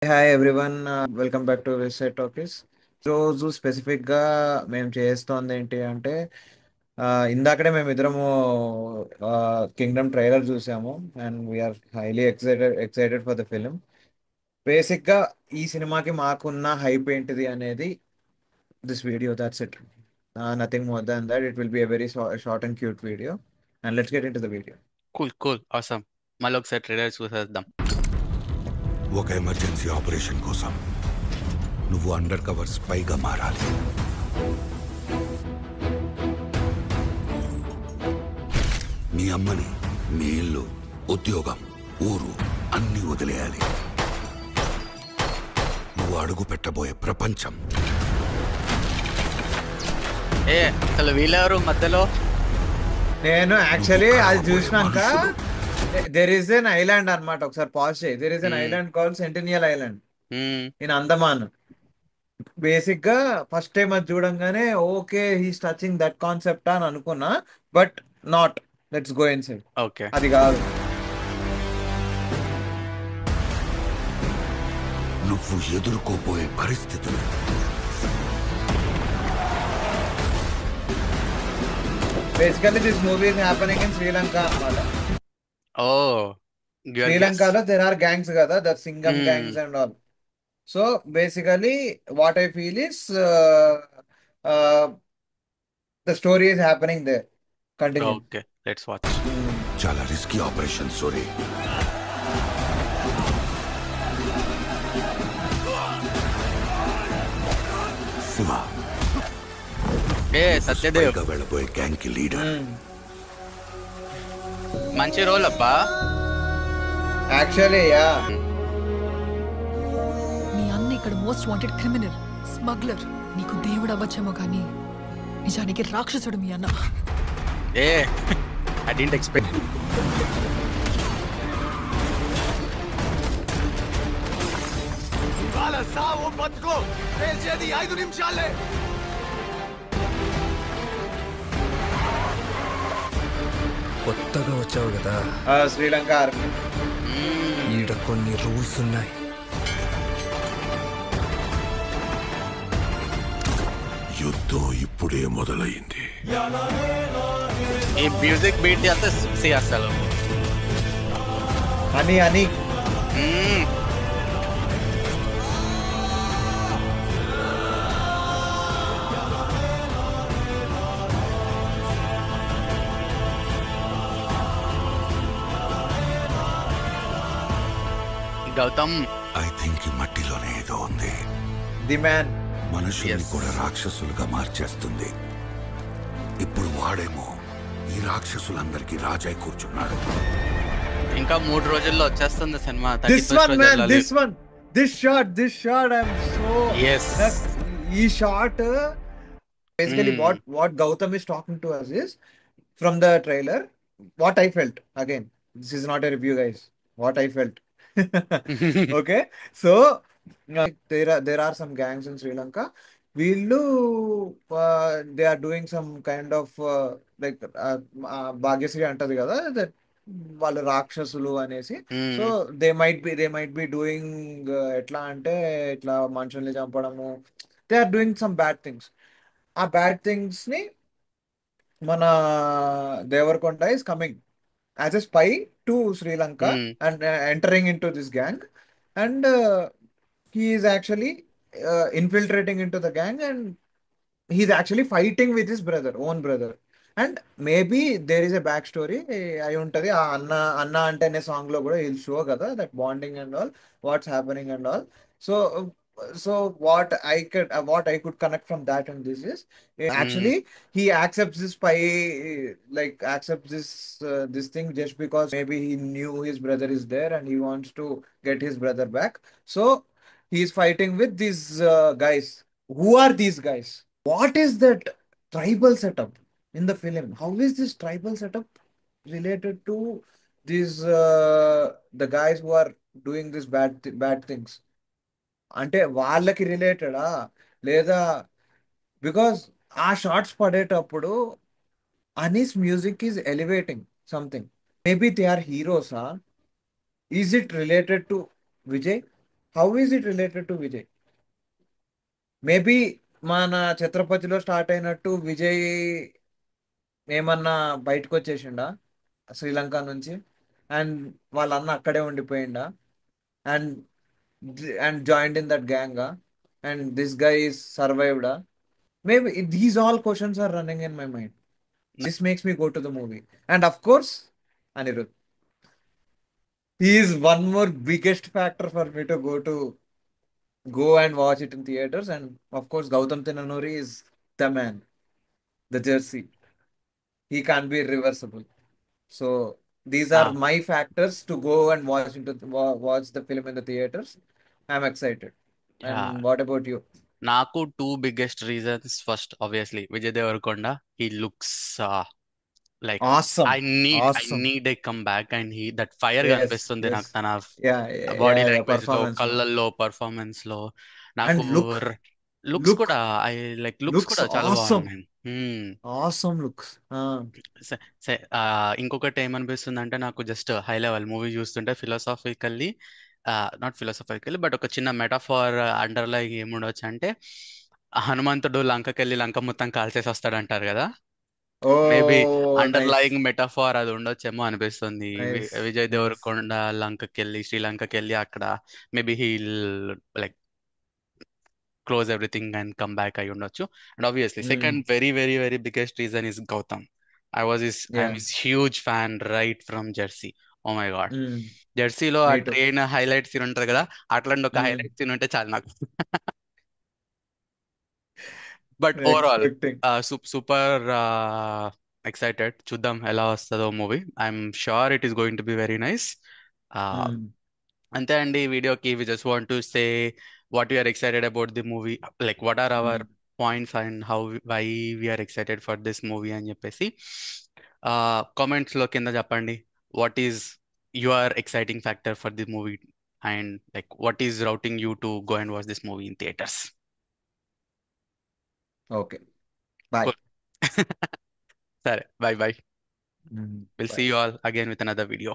Hi everyone, welcome back to website talkies. రోజు స్పెసిఫిక్గా మేము చేస్తోంది ఏంటి అంటే ఆ, ఇందాకడే మేము ఇద్దరము కింగ్డమ్ ట్రైలర్ చూసాము. And we're highly excited for the film. బేసిక్గా ఈ సినిమాకి మాకున్న హైప్ ఏంటిది అనేది this video, that's it. Nothing more than that. It will be a very short and cute video. And let's get into the video. Cool cool అవసరం. మళ్ళీ ఒకసారి trailer చూసేద్దాం. ఒక ఎమర్జెన్సీ ఆపరేషన్ కోసం నువ్వు అండర్ కవర్ స్పైగా మారాలి. మీ అమ్మని, మీ ఇల్లు, ఉద్యోగం, ఊరు అన్నీ వదిలేయాలి. నువ్వు అడుగు పెట్టబోయే ప్రపంచం. అసలు వీళ్ళెవరు మధ్యలో? నేను యాక్చువల్లీ అది కాబోయే చూసినాక మనుషులు. దెర్ ఈస్ ఎన్ ఐలాండ్ అనమాట. ఒకసారి పాజ్ చేయి. There is an hmm, island called Sentinel island hmm, in Andaman. బేసిక్ గా ఫస్ట్ టైం అది చూడంగానే okay, he's touching that concept అని అనుకున్నా. But not. Let's go inside. Okay. అది కాదు. నువ్వు ఎదుర్కోబోయే పరిస్థితులు basically this movie is happening in Sri Lanka అనమాట. Oh good guess. శ్రీలంకలో దెర్ ఆర్ గ్యాంగ్స్ కదా, దట్ సింగం gangs and all. So basically what I feel is the story is happening there. Continue. Okay, let's watch. చాలా risky operation. Sorry, Shiva Satyadev స్పైగా వెళ్ళబోయే gang కి leader. మంచి role అబ్బా. Actually yeah. నీ అన్న ఇక్కడ మోస్ట్ వాంటెడ్ క్రిమినల్, స్మగ్లర్. నీకు దేవుడు అవ్వచ్చేమో కానీ నిజానికి రాక్షసుడు మీ అన్న. A I didn't expect. కొత్తగా వచ్చావు కదా, శ్రీలంక ఆర్మీ. ఈడ కొన్ని రూల్స్ ఉన్నాయి. యుద్ధం ఇప్పుడే మొదలైంది. ఈ మ్యూజిక్ బీట్ అంతా సిక్సీ అసలు. అని అని మ్మ్, గౌతమ్. ఐ థింక్ ఈ మట్టిలోనే ఏదో ఉంది. The man. మనుషుల్ని Yes. కూడా రాక్షసులుగా మార్చేస్తుంది. ఇప్పుడు వాడేమో ఈ రాక్షసులందరికీ రాజై కూర్చున్నాడు. ఇంకా 3 రోజుల్లో వచ్చేస్తుంది సినిమా. This one man, this one, this shot I'm so. Yes. ఈ shot basically Hmm. What Gautam is talking to us is from the trailer what I felt. Again, this is not a review, guys. What I felt. Okay, so there are some gangs in Sri Lanka. వీళ్ళు they are doing some kind of like Bhagyashree అంటది కదా, that వాళ్ళు రాక్షసులు అనేసి. So they might be doing ఎట్లా అంటే ఇట్లా మనుషుల్ని చంపడము. They are doing some bad things. ఆ బ్యాడ్ థింగ్స్ ని మన Devarakonda is coming as a spy to Sri Lanka and entering into this gang, and he is actually infiltrating into the gang, and he's actually fighting with his own brother. And maybe there is a back story అయి ఉంటది. ఆ అన్న అన్న అంటే అనే song లో కూడా will show కదా that bonding and all, what's happening and all. So so what I could connect from that and this is actually he accepts this by like accepts this thing just because maybe he knew his brother is there and he wants to get his brother back. So he's fighting with these guys. Who are these guys? What is that tribal setup in the film? How is this tribal setup related to these the guys who are doing this bad things? అంటే వాళ్ళకి రిలేటెడా లేదా? Because ఆ shots పడేటప్పుడు Ani's music is elevating something. Maybe they are హీరోసా? Is it related to Vijay? How is it related to Vijay? Maybe మన ఛత్రపతిలో start అయినట్టు విజయ్ ఏమన్నా బయటకు వచ్చేసిండా శ్రీలంక నుంచి, అండ్ వాళ్ళ అన్న అక్కడే ఉండిపోయిండా, and and joined in that gang, and this guy is సర్వైవ్డా? Maybe these all questions are running in my mind. This makes me go to the movie. And of course, Anirudh. He is one more biggest factor for me to go and watch it in theaters. And of course, Gautam Tinanori is the man, the jersey. He can't be reversible. So these are Ah, my factors to go and watch the film in the theaters. I'm excited. yeah. And what about you? నాకు two biggest reasons. First obviously Vijay Deverakonda. He looks like I Awesome. I Awesome. Need a comeback, and that fire Yes. కనిపిస్తుంది నాకు Yes. తన Yeah. Yeah. Body Yeah. Yeah. Language లో, Performance. No. కళ్ళల్లో, performance లో. నాకు And look. Looks కూడా Look. I like looks Looks కూడా చాలా awesome. బాగున్నాయి. Awesome looks. ఇంకొకటి ఏమనిపిస్తుంది అంటే, నాకు జస్ట్ హై లెవెల్ మూవీ చూస్తుంటే ఫిలాసాఫికల్లీ, నాట్ ఫిలాసాఫికల్లీ బట్ ఒక చిన్న మెటాఫార్ అండర్లై ఏముండొచ్చు అంటే, హనుమంతుడు లంకకెళ్ళి లంక మొత్తం కాల్చేసి వస్తాడు అంటారు కదా. Maybe Oh, nice. అండర్లయింగ్ మెటాఫార్ అది ఉండొచ్చేమో అనిపిస్తుంది. Nice. విజయ్ Nice. దేవరకొండ లంకకెళ్ళి, శ్రీలంకకెళ్ళి అక్కడ maybe he'll like close everything and come back అయి ఉండొచ్చు. And obviously second Mm. Very very very biggest reason is Gautam. I'm Yeah. His huge fan right from Jersey. Oh my god. Mm. జెర్సీలో ఆ Me too. Train highlight scene ఉంటది కదా, అట్లాంటి ఒక Mm. Highlight scene ఉంటే చాలు నాకు. But overall Expecting. Super excited. చూద్దాం ఎలా వస్తుందో movie. I'm sure it is going to be very nice. Mm. అంతే అండి ఈ వీడియోకి. We just want to say what we're excited about the movie, like what are our Mm. Points and how why we're excited for this movie అని చెప్పేసి comments లో కింద చెప్పండి. What is your exciting factor for the movie, and like what is routing you to go and watch this movie in theatres. Okay. Bye. సరే, bye bye. Will see Bye. You all again with another video.